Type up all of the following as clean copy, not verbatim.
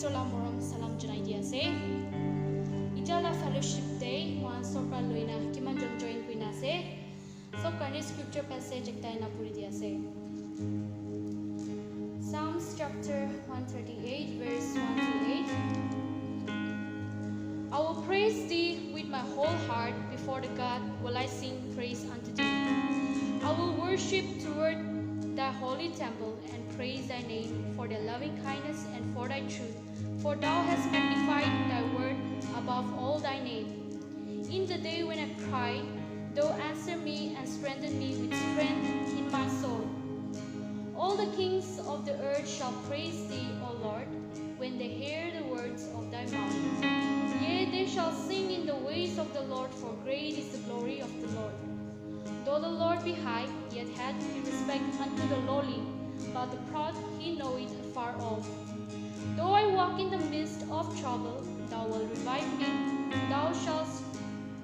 Isola Moram Salam Janaidia say. Ijala Fellowship Day, one Sopra Luina, Kimanjon join Quina say. So Karni scripture passage Ektaina Puridia say. Psalms chapter 138, verse 1 to 8. I will praise thee with my whole heart, before the God will I sing praise unto thee. I will worship toward thy holy temple and praise thy name for thy loving kindness and for thy truth, for thou hast magnified thy word above all thy name. In the day when I cry, thou answer me and strengthen me with strength in my soul. All the kings of the earth shall praise thee, O Lord, when they hear the words of thy mouth. Yea, they shall sing in the ways of the Lord, for great is the glory of the Lord. Though the Lord be high, yet hath he respect unto the lowly, but the proud he knoweth afar off. Though I walk in the midst of trouble, thou wilt revive me. Thou shalt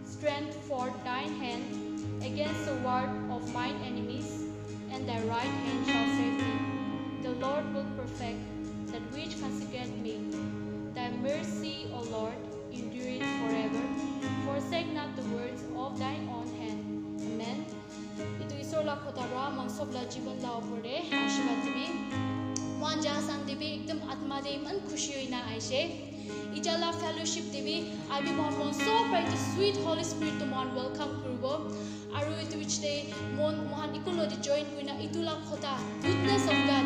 stretch forth thine hand against the ward of mine enemies, and thy right hand shall save me. The Lord will perfect that which concerneth me. Thy mercy, O Lord, endureth forever. Forsake not the words of thine own hand. Amen. Itu isola khotara mansobla jiban la opore ashirwad dibi. Wan jasan dibi ekdam atma de man khushi hoina aise. Ijala fellowship dibi abi mon so bright sweet Holy Spirit to mon welcome kurbo. Aru itu which day mon mohan ikulo di join kuina itula khota goodness of God.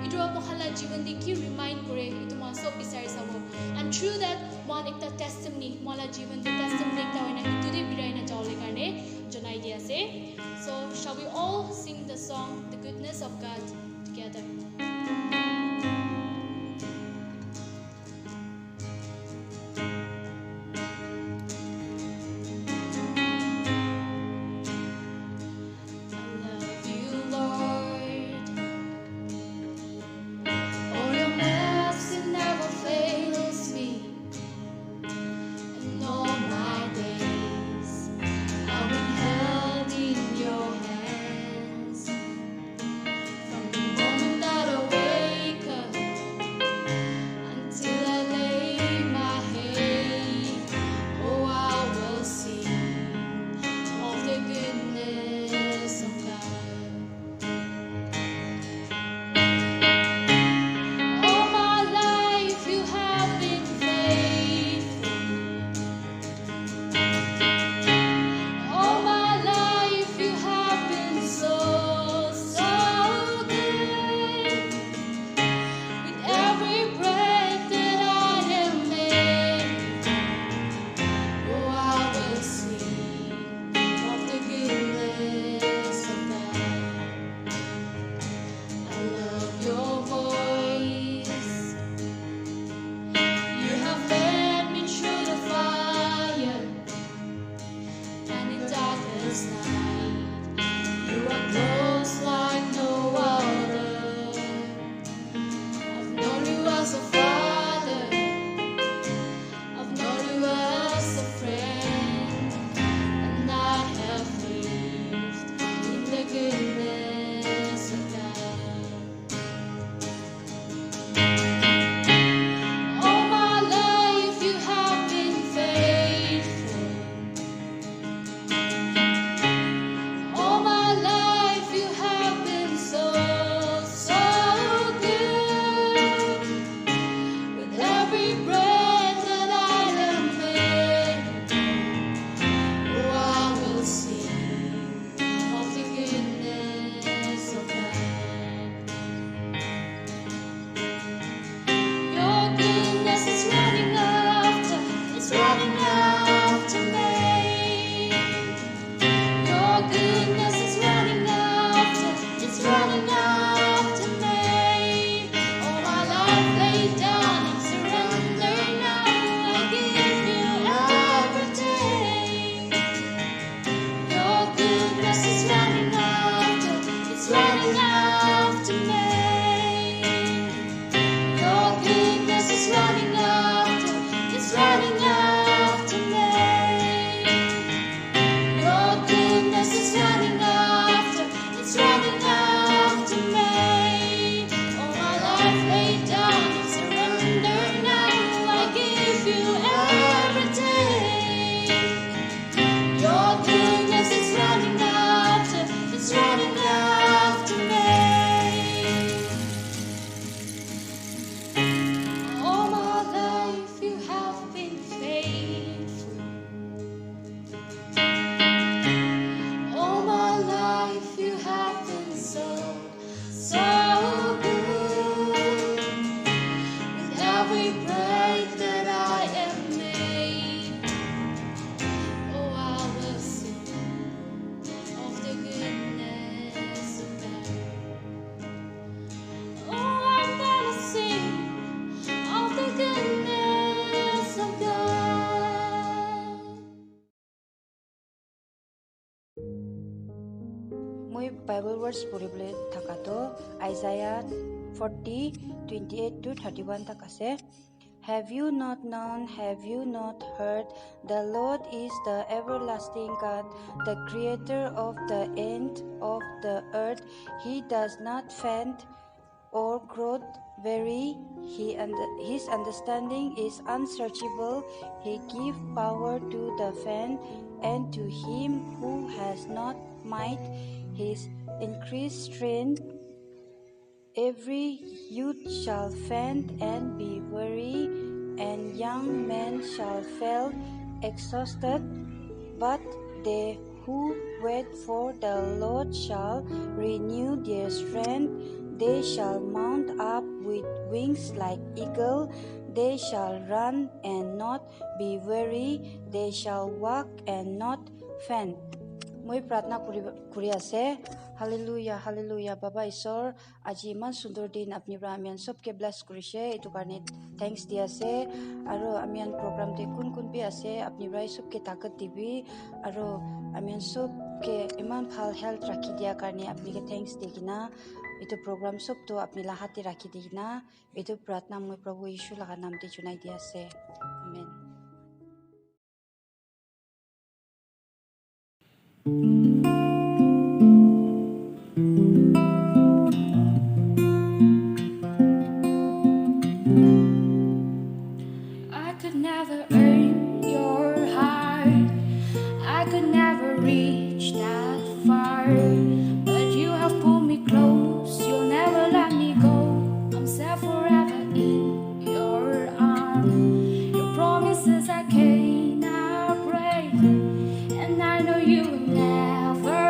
Itu mohala jiban di ki remind kore itu mon so bisari samo. And through that mon ekta testimony mohala jiban di testimony ekta hoina itu de biraina jawle karne janai dia se. So shall we all sing the song The Goodness of God together? That Bible words puribole thakato Isaiah 40:28-31 tak ase. Have you not known, have you not heard, the Lord is the everlasting God, the creator of the end of the earth. He does not faint or grow weary. His understanding is unsearchable. He gives power to the faint, and to him who has not might his increased strength. Every youth shall faint and be weary, and young men shall fall exhausted. But they who wait for the Lord shall renew their strength. They shall mount up with wings like eagle. They shall run and not be weary. They shall walk and not faint. Moi प्रार्थना kuri ase. Hallelujah, hallelujah. Baba Isor, aji iman sundur din apni bra amian sobke bless kurishe. Itu karne thanks dia ase. Aro amian program te kun pi ase. Apni bra sobke takat dibi. Aro amian sobke iman phal health rakhi dia karne apni ke thanks digina. Itu program sob to apni lahati rakhi digina. Itu प्रार्थना moi Prabhu Yishu laga naam te junai dia ase. Amen. I could never earn your heart. I could never reach that far. But you have pulled me close. You'll never let me go. I'm set forever in your arms. Your promises I cannot break. And I know you will never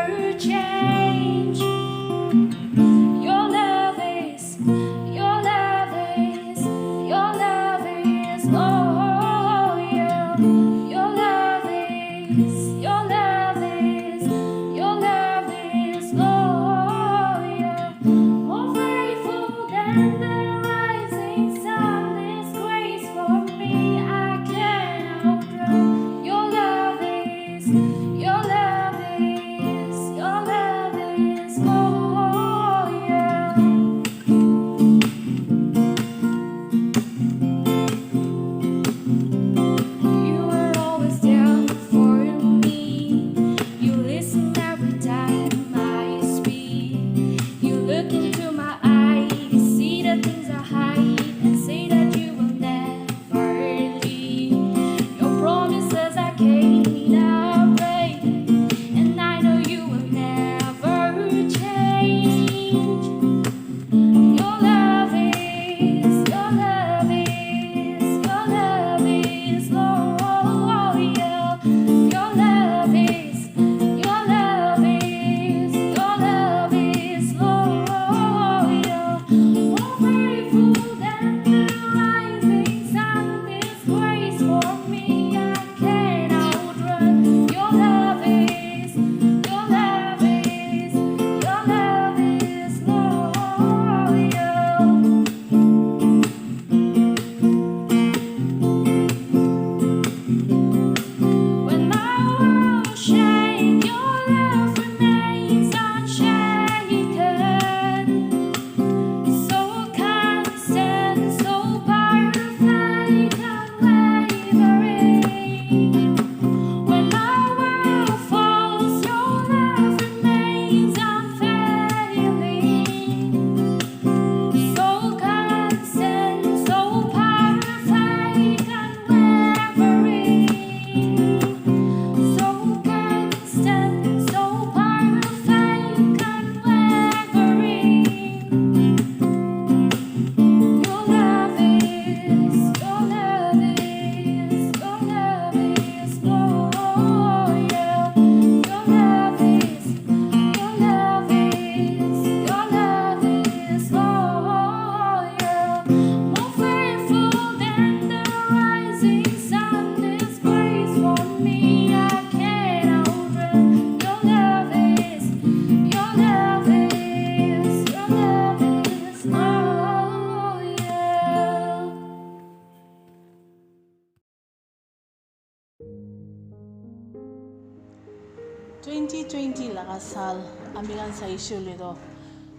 2020 laga sal amigan saishule do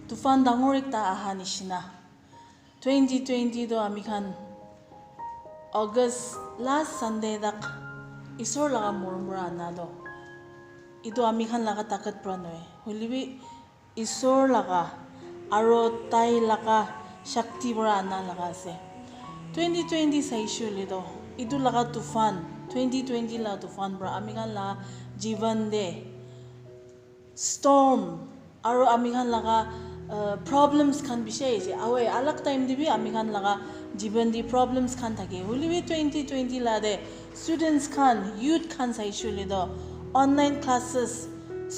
tufan dangor ekta aha nishina 2020 do amigan August last Sunday dak isor laga murmura na do idu amigan laga takat pranoi hulibi isor laga aro tai laga shakti bra na laga ase 2020 saishule do idu laga tufan 2020 la tufan bra amigan la jivan de storm aro amigan laga problems khan bishay je awe alag time de bi amigan laga jivan di problems khan thake hulibi 2020 la de students khan youth khan saishule do online classes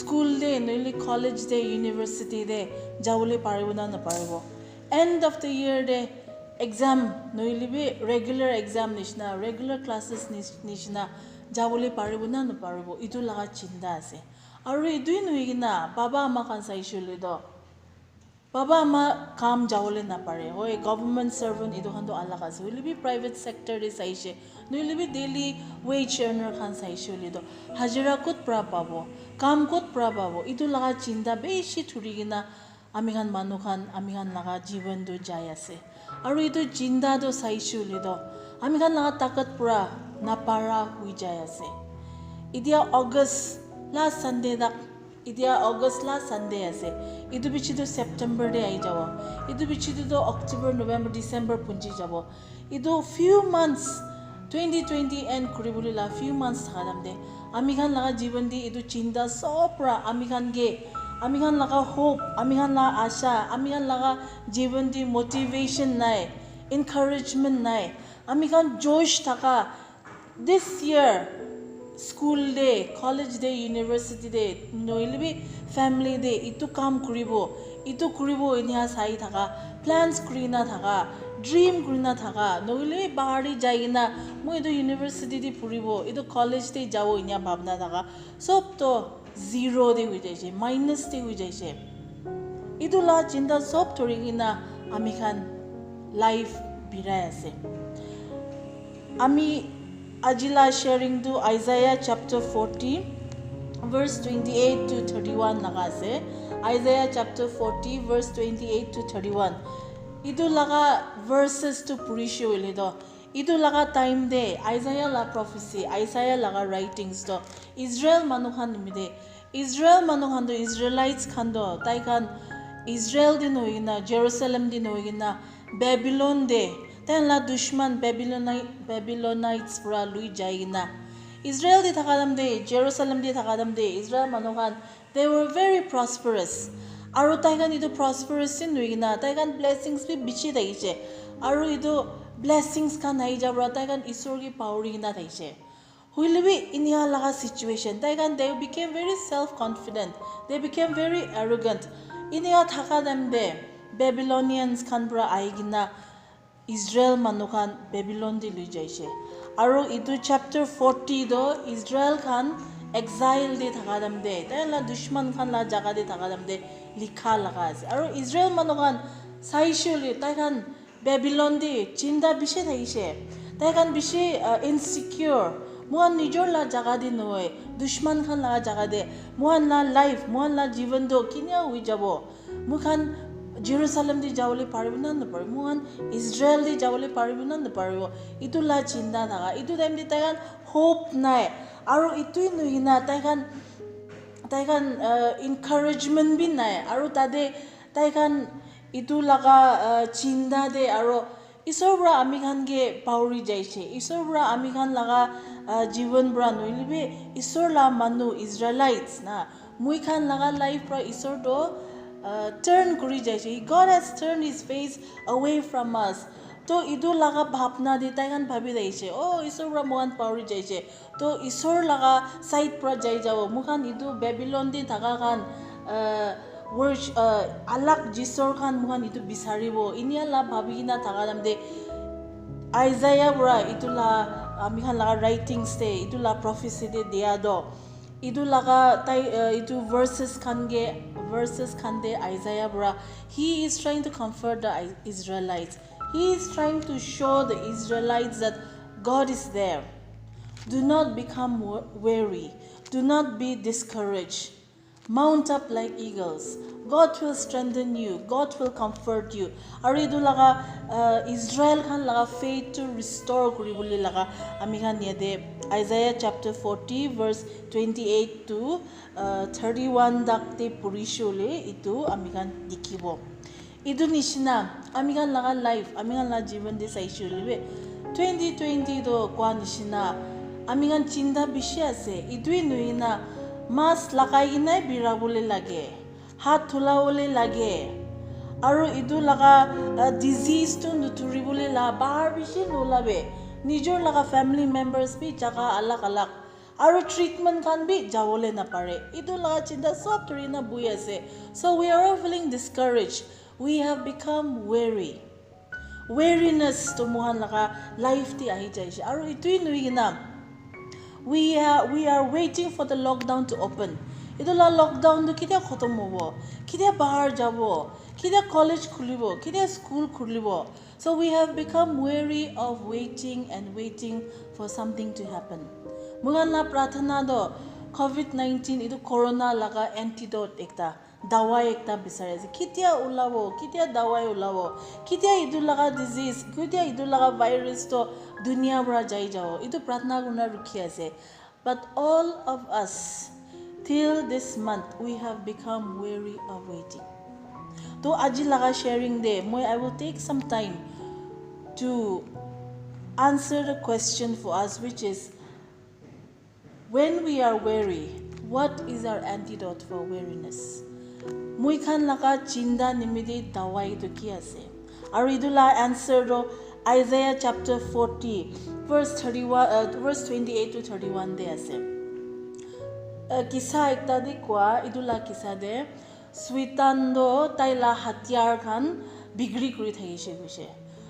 school de noili college de university de jawle paribo na paribo end of the year de exam noili bi regular exam nishna regular classes nishna jawle paribo na paribo itu laga chinda ase aru idui nuigina baba ama khan saishule do baba ama kam jawle na pare hoy government servant idu khan do alaga ase hoilibi private sector de saishe noilibi daily wage earner khan saishule do hajira kot pra pabo kam kot pra pabo itu laga chinda beshi thurigina ami khan manu khan ami khan laga jivan do jai ase aru itu chinda do saishule do ami khan laga takat pura napara hui jai ase idia August last Sunday dak idia August last Sunday ase idu bichi do September de ai jabo idu bichi do October November December punji jabo idu few months 2020 end kuribuli la few months thadam de ami khan laga jivan di idu chinda sopra ami khan laga hope ami khan la asha ami khan laga jivan di motivation nai encouragement nai ami khan josh thaka this year school day college day university day noilibi family day itu kam kuribo inia sai thaka plans kurina thaka dream kurina thaka noilibi bahari jaina moi idu university di puribo idu college day jabo inia bhabna thaka sob to zero de hui jaise minus de hui jaise idu la chinda sob thorigina ami khan life birai ase ami Ajila sharing to Isaiah chapter 40 verse 28 to 31 laga ase Isaiah chapter 40 verse 28 to 31 idu laga verses to purisho ile do idu laga time de Isaiah la prophecy Isaiah laga writings do Israel manu khan nimide Israel manu khan do Israelites khan do tai khan Israel din hoina Jerusalem din hoina Babylon de ten la dushman Babylonites pra lui jaina Israel di thakadam de Jerusalem di thakadam de Israel manokan they were very prosperous aru taigan idu prosperous sin nuigina taigan blessings bi bichi daise aru idu blessings kan ai jabra taigan isor gi power gina daise huilibi inia laga situation taigan they became very self confident they became very arrogant inia thakadam de Babylonians kan pra aigina Israel manukan Babylon di lui jaise aru itu chapter 40 do Israel khan exile de thakadam de tela dushman khan la jaga de thakadam de likha laga ase aru Israel manukan saishuli tai khan Babylon di chinda bishe thaise tai khan bishe insecure muan nijor la jaga de noy dushman khan la jaga de muan la life muan la jivan do kinya hui jabo mukhan Jerusalem di jawle paribo na paribo muan Israel di jawle paribo na paribo itu la chinda thaga itu time di taigan hope nai aru itu nuina taigan encouragement bi nai aru tade taigan itu laga chinda de aru isor bra ami khan ge pauri jaise isor bra ami khan laga jivan bra noilibe isor la manu Israelites na mui khan laga life pra isor do turn kuri jaise God has turned his face away from us to idu laga bhapna de taigan bhabi daise oh isor ra mohan pauri jaise to isor laga side pra jai jabo mukhan idu Babylon di thaka khan worship alag jisor khan mukhan idu bisaribo inia la bhabi na thaka dam de Isaiah bra itula ami khan laga writings de itula prophecy de dia do idu laga tai itu verses khan de Isaiah bra he is trying to comfort the Israelites he is trying to show the Israelites that God is there do not become weary do not be discouraged mount up like eagles. God will strengthen you. God will comfort you. Aru idu laga Israel khan laga faith to restore kuribuli laga ami khan yade Isaiah chapter 40 verse 28 to 31 dakte purishole itu ami khan dikhibo. Idu nishina ami khan laga life ami khan laga jivan de saishole 2020 do kwa nishina ami khan chinda bishi ase idui nuina mas lagai ginai birabole lage hat thulaole lage aru idu laga disease to nuturibole la bahar bishi nolabe nijor laga family members bi jaga alag alag aru treatment khan bi jawole na pare idu laga chinda sob turina bui ase. So we are all feeling discouraged. We have become weary. Weariness to mohan laga life ti ahi jai she aru itui nui gina we are waiting for the lockdown to open. Idola lockdown to kidia khotom hobo, kidia bahar jabo, kidia college khulibo, kidia school khulibo. So we have become weary of waiting and waiting for something to happen. Mugan la prathana do COVID-19 idu corona laga antidote ekta dawai ekta bisare ase kitia ulabo kitia dawai ulabo kitia idu laga disease kitia idu laga virus to dunia bra jai jao idu prathna guna rukhi ase. But all of us till this month we have become weary of waiting. To aji laga sharing day I will take some time to answer the question for us, which is, when we are weary, what is our antidote for weariness? Mui khan laga chinda nimidi dawai to ki ase. Aru idu la answer do Isaiah chapter 40 verse 28 to 31 de ase. Kisa ekta de kwa idu la kisa de suitando taila hatiar khan bigri kuri thayise guse.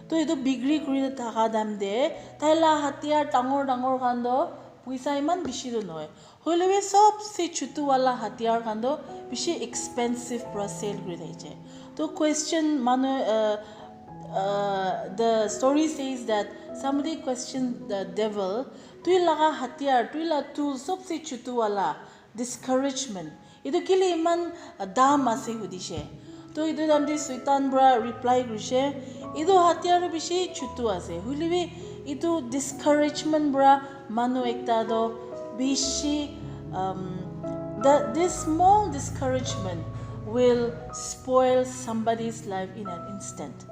To idu bigri kuri thaka dam de taila hatiar dangor khan do puisa iman bishi do noy holewe sob se chutu wala hatiar khan do bishi expensive pra sale kuri thaiche. To question manu the story says that somebody questioned the devil, tui laga hatiar tui la tool sob se chutu wala discouragement idu kili iman dam ase hudishe. To idu damdi suitan bra reply grishe idu hatiar bishi chutu ase huliwe idu discouragement bra manu ekta do bishi this small discouragement will spoil somebody's life in an instant.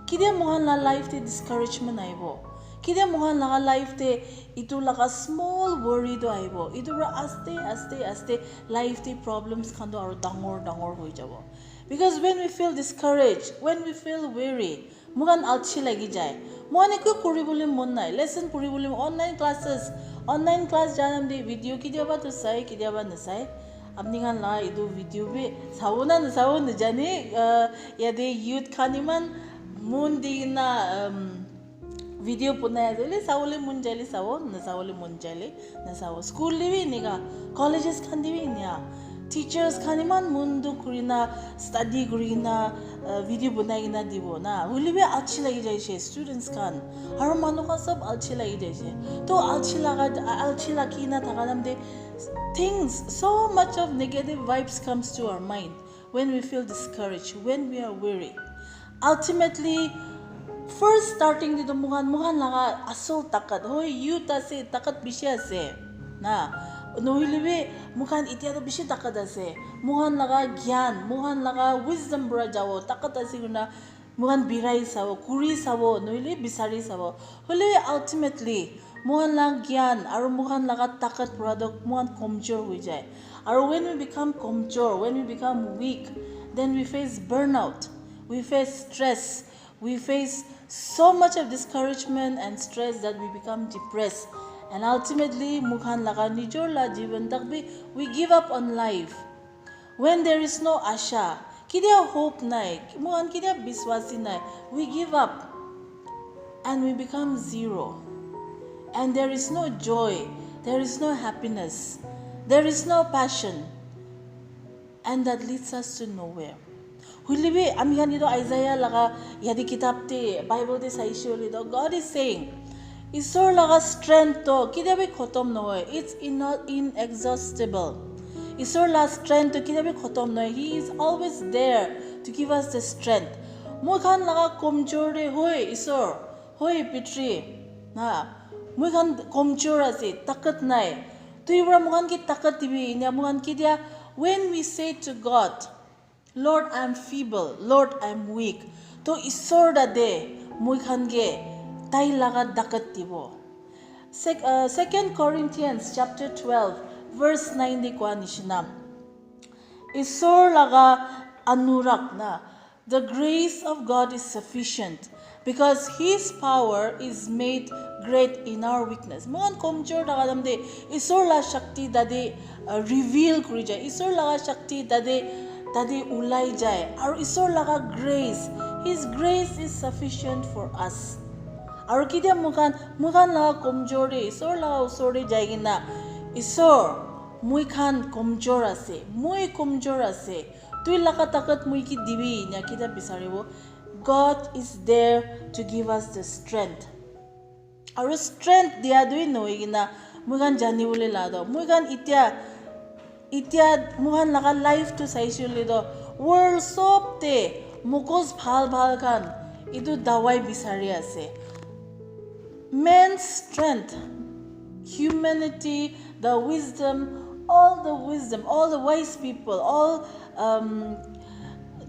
Kidia mohan la life te discouragement aibo kidia mohan la life te itu laga small worry do aibo itu ra aste life te problems khan do aru dangor hoi jabo. Because when we feel discouraged, when we feel weary, mugan alchi lagi jai mohan ekku kuribole mon nai lesson puribole online class janam de video kidia ba to sai kidia ba na sai apni khan la idu video be sauna na sawo na jane yade youth khaniman mun dina video punaya jale sawole mun jale sawo na sawole mun jale na sawo school livi niga colleges khan divi nya teachers khaniman mundu kurina study kurina video bunaina dibo na hulibe achi lagi jaise students khan aru manu khan sab achi lagi jaise. To achi lagi na thagadam de things, so much of negative vibes comes to our mind when we feel discouraged, when we are weary. Ultimately, first starting dito muhan laga asol takat hoy youth ase takat bishi ase na nohilibe muhan itia do bishi takat ase muhan laga gyan muhan laga wisdom bra jawo takat ase guna muhan birai sawo kuri sawo nohile bisari sawo hole ultimately muhan laga gyan aru muhan laga takat product muhan komjor hoi jai. Aru when we become komjor, when we become weak, then we face burnout, we face stress, we face so much of discouragement and stress that we become depressed, and ultimately mukhan laga nijor la jivan tak bhi we give up on life. When there is no asha, kidia hope nai, mukhan kidia biswasi nai, we give up and we become zero, and there is no joy, there is no happiness, there is no passion, and that leads us to nowhere. Hulibi ami khan ido Isaiah laga yadi kitab te Bible te saishe holi do God is saying isor laga strength to kidia bhi khotom nohoy, it's inexhaustible, Isor la strength to kitabi khotom noi. He is always there to give us the strength. Moi khan laga komjor de hoy Isor, hoy pitri. Na, moi khan komjor ase, takat nai. Tu ibra moi khan ki takat dibi, inya moi khan ki dia when we say to God, Lord, I am feeble, Lord, I am weak. To Isor da de moi khan ge tai laga dakat dibo. 2 Corinthians chapter 12 verse 9 di kwa nishina. Isor laga anurak na. The grace of God is sufficient because His power is made great in our weakness. Mohan komjor daga damde Isor la shakti dade reveal kuri jai. Isor laga shakti dade ulai jai. Aru Isor laga grace. His grace is sufficient for us. Aru kidia mukan laga komjor de Isor laga usor de jaigina. Isor mui khan komjor ase. Mui komjor ase. Tui laka takat mui ki dibi nya kita bisaribo. God is there to give us the strength. Aru strength dia dui noigina mui khan jani bole lado. Mui khan itia mui khan laga life to saisule do world sob te mukos bhal khan idu dawai bisari ase. Man's strength, humanity, the wisdom, all the wise people, all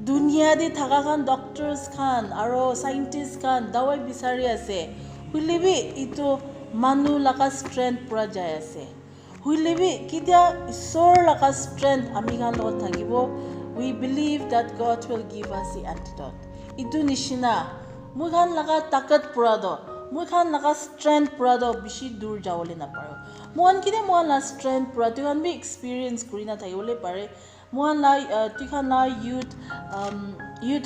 dunia de thaga khan doctors khan aro scientists khan dawai bisari ase. Hulibi itu manu laka strength pura jai ase. Hulibi kitia Isor laka strength ami khan lot thagibo. We believe that God will give us the antidote. Itu nishina mui khan laka takat pura do. Mui khan laga strength pura do bishi dur jawole na paro. Mohan kide mohan la strength pura tu khan bi experience kuri na thaiole pare. Mohan la tu khan la youth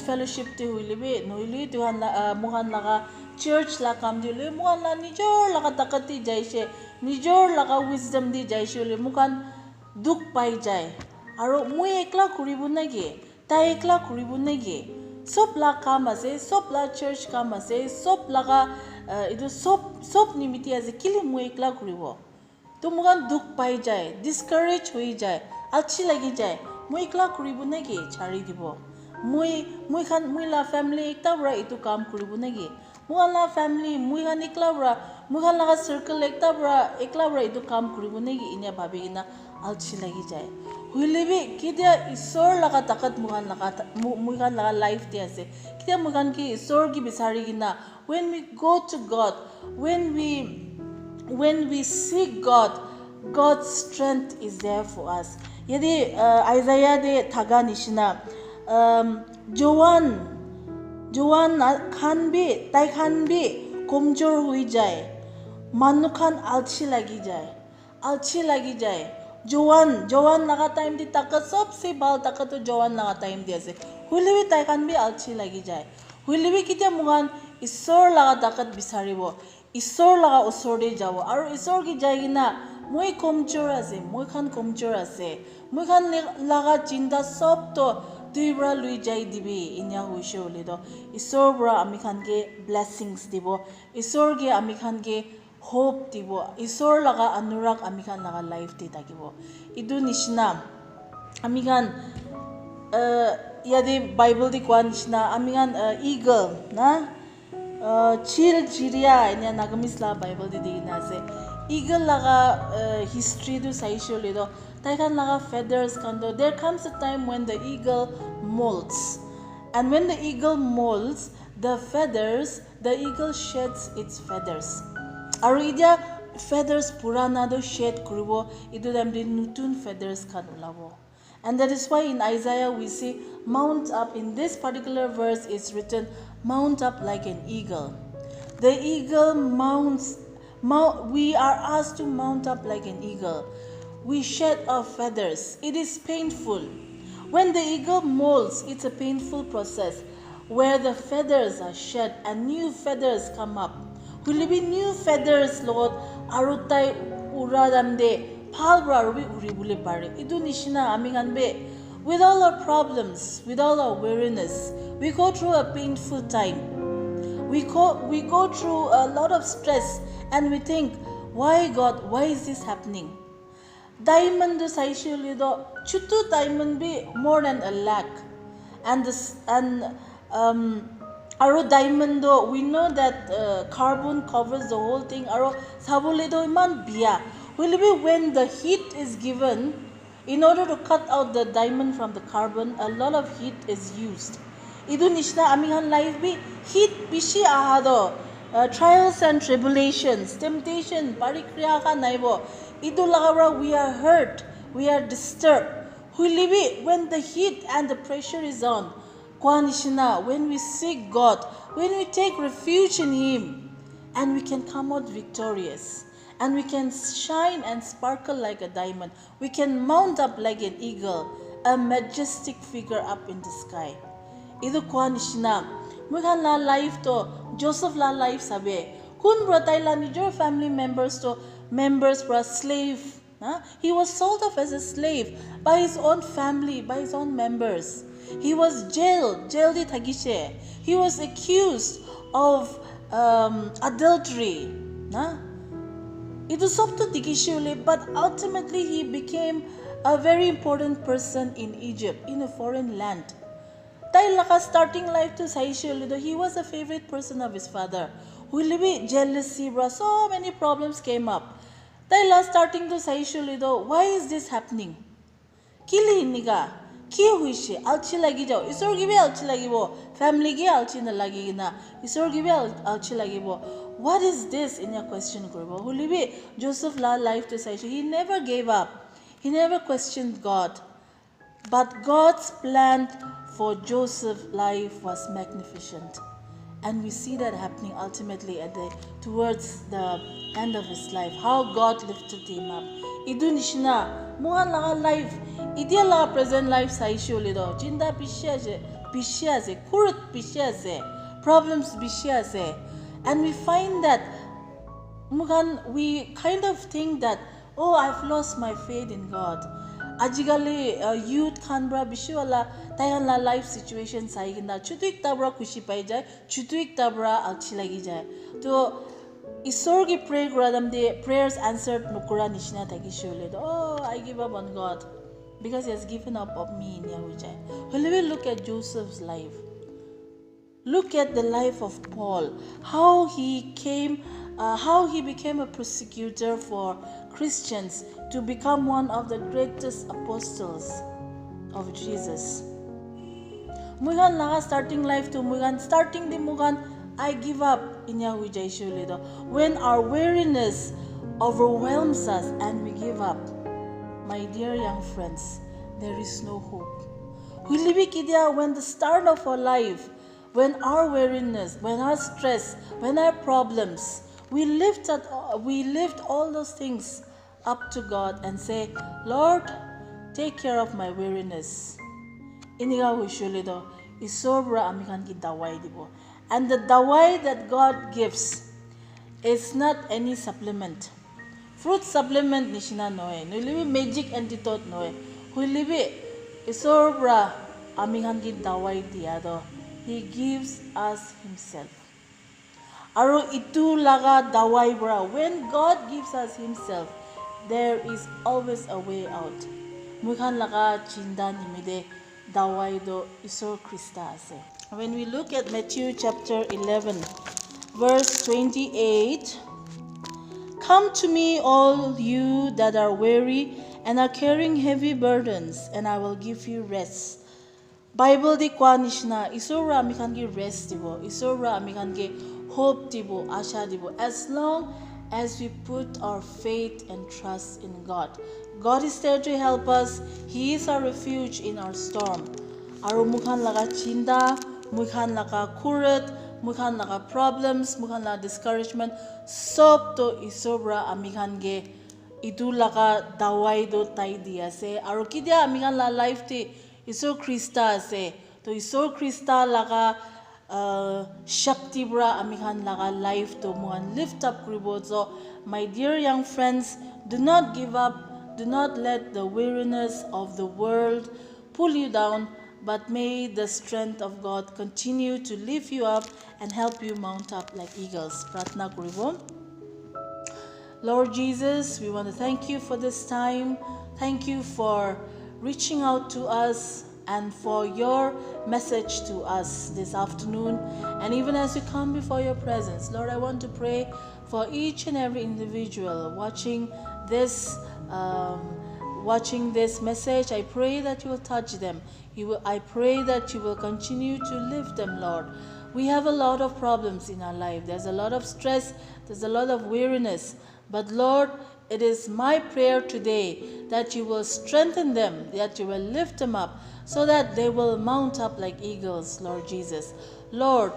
fellowship te hoile be noile tu khan la mohan laga church la kam dile mohan la nijor laga takati jaise nijor laga wisdom di jaise le mohan duk pai jai. Aro moi ekla kuribu nage ta ekla kuribu nage. Sob la kam ase, sob la church kam ase, sob laga idu sob nimiti ase kili moi ekla kuribo. To mugan duk pai jai, discourage hui jai, achi lagi jai. Moi ekla kuribu nage chari dibo. Moi la family ekta bra itu kam kuribu nage. Mugan la family moi khan ekla bra, mugan laga circle ekta bra itu kam kuribu nage inya bhabi ina achi lagi jai. Huilebi kidia Isor laga takat mugan laga life te ase. Kidia mugan ki Isor ki bisari gina when we go to God, when we seek God, God's strength is there for us. Yadi Isaiah de thaga nishina Joan khan bi tai khan bi komjor hui jai. Manu khan alchi lagi jai. Joan laga time di takat sabse bal takat to Joan laga time di ase. Hulibi tai khan bi alchi lagi jai. Hulibi kitia mugan Isor laga takat bisaribo. Isor laga usor de jawo. Aru Isor ki jaigina moi komjor ase, moi khan komjor ase. Moi khan laga chinta sob to duibra lui jai dibi inya hoise hole do. Isor bra ami khan ke blessings dibo. Isor ge ami khan ke hope dibo. Isor laga anurak ami khan laga life te takibo. Idu nishna ami khan yadi Bible di kwa nishna ami khan eagle na chil chiria inya nagamis la Bible di digina ase. Eagle laga history du saisho le do tai khan laga feathers kan do. There comes a time when the eagle molts, and when the eagle molts the eagle sheds its feathers. Aru idia feathers purana do shed kuribo idu damde nutun feathers kan ulabo. And that is why in Isaiah we see mount up. In this particular verse is written mount up like an eagle. The eagle we are asked to mount up like an eagle. We shed our feathers. It is painful. When the eagle molts, it's a painful process where the feathers are shed and new feathers come up. Will be new feathers, Lord. Arutai uradamde palbra rubi uribule pare. Idu nishina aminganbe. With all our problems, with all our weariness, we go through a painful time. We go through a lot of stress and we think, why God, why is this happening? diamond do saishuli do chutu diamond be more than a lakh, and this and aro diamond do we know that carbon covers the whole thing. Aro sabule do iman biya. Will be when the heat is given, in order to cut out the diamond from the carbon, a lot of heat is used. Idu nishna amihan life be heat bishi ahado. Trials and tribulations, temptation, parikriya ka naibo. Idu lagara we are hurt, we are disturbed. Hulibi when the heat and the pressure is on. Kwanishina when we seek God, when we take refuge in Him, and we can come out victorious. And we can shine and sparkle like a diamond. We can mount up like an eagle, a majestic figure up in the sky. Idu kwanishina. Mukhan la life to Joseph la life sabe. Kun bratai la nijor family members to members were slave. He was sold off as a slave by his own family, by his own members. He was jailed di thagishe. He was accused of adultery. It was up to Tikishule, but ultimately he became a very important person in Egypt, in a foreign land. Dahil laka starting life to Saishule, he was a favorite person of his father. Hulibi jealousy, so many problems came up. Dahil starting to Saishule, why is this happening? Kili niga, ki huishe, alchi lagi jao. Isor gibi alchi lagi bo, family gi alchi na lagi gina. Isor gibi alchi lagi bo. What is this in your question, Gurbo? Hulibi Joseph la life to Saishule. He never gave up. He never questioned God. But God's plan for Joseph's life was magnificent. And we see that happening ultimately towards the end of his life. How God lifted him up. Idu nishna, muhan laga life, idia laga present life saishuli do. Jinda pishiaze, kurut pishiaze, problems pishiaze. And we find that we kind of think that, oh, I've lost my faith in God. Ajigali youth khanbra bishwala tayan la life situation saigina chutuik tabra kushi pai jai chutuik tabra alchi lagi jai to isor ki pray gradam de prayers answered nukura nishna thaki shole oh I give up on God because he has given up on me in yahujai. Well, we look at Joseph's life. Look at the life of Paul, how he became a persecutor for Christians to become one of the greatest apostles of Jesus. Mugan laga starting life to Mugan starting the Mugan I give up in Yahu Jaishulido. When our weariness overwhelms us and we give up, my dear young friends, there is no hope. When the start of our life, when our weariness, when our stress, when our problems, we lift all those things up to God and say, Lord, take care of my weariness. Iniga wishulido isobra amikan ki dawai dibo. And the dawai that God gives is not any supplement. Fruit supplement nishina noe. Nulibi magic antidote noe. Hulibi isobra amikan ki dawai diado. He gives us himself. Aro itu laga dawai bra. When God gives us himself, there is always a way out. Mukhan laga chinda nimide dawai do isor Krista ase. When we look at Matthew chapter 11, verse 28, come to me all you that are weary and are carrying heavy burdens, and I will give you rest. Bible di kwa nishna isora amikan ki rest dibo, isora amikan ki hope dibo, asha dibo, as long as we put our faith and trust in God. God is there to help us. He is our refuge in our storm. Aro mukhan laga chinda, mukhan laga kurat, mukhan laga problems, mukhan laga discouragement, sob to isobra amikan ge itu laga dawai do tai dia se. Aro kidia amikan la life ti Isor Krista ase. To Isor Krista laga Shakti bra amikhan laga life to muan lift up kribo. So my dear young friends, do not give up. Do not let the weariness of the world pull you down, but may the strength of God continue to lift you up and help you mount up like eagles. Pratna kribo. Lord Jesus, we want to thank you for this time. Thank you for reaching out to us and for your message to us this afternoon. And even as we come before your presence, Lord, I want to pray for each and every individual watching this message. I pray that you will touch them. I pray that you will continue to lift them, Lord. We have a lot of problems in our life. There's a lot of stress. There's a lot of weariness. But Lord, it is my prayer today that you will strengthen them, that you will lift them up, so that they will mount up like eagles, Lord Jesus. Lord,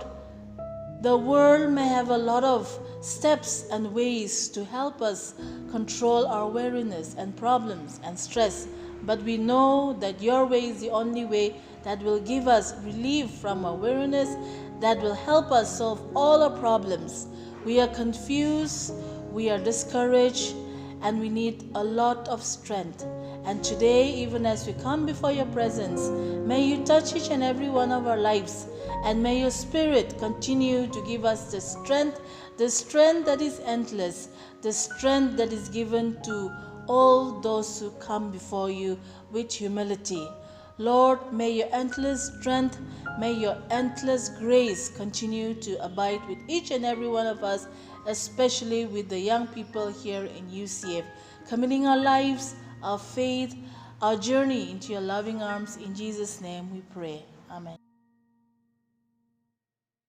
the world may have a lot of steps and ways to help us control our weariness and problems and stress, but we know that your way is the only way that will give us relief from our weariness, that will help us solve all our problems. We are confused, we are discouraged, and we need a lot of strength. And today, even as we come before your presence, may you touch each and every one of our lives, and may your Spirit continue to give us the strength that is endless, the strength that is given to all those who come before you with humility. Lord, may your endless strength, may your endless grace continue to abide with each and every one of us, especially with the young people here in UCF, committing our lives, our faith, our journey into your loving arms. In Jesus' name we pray. Amen.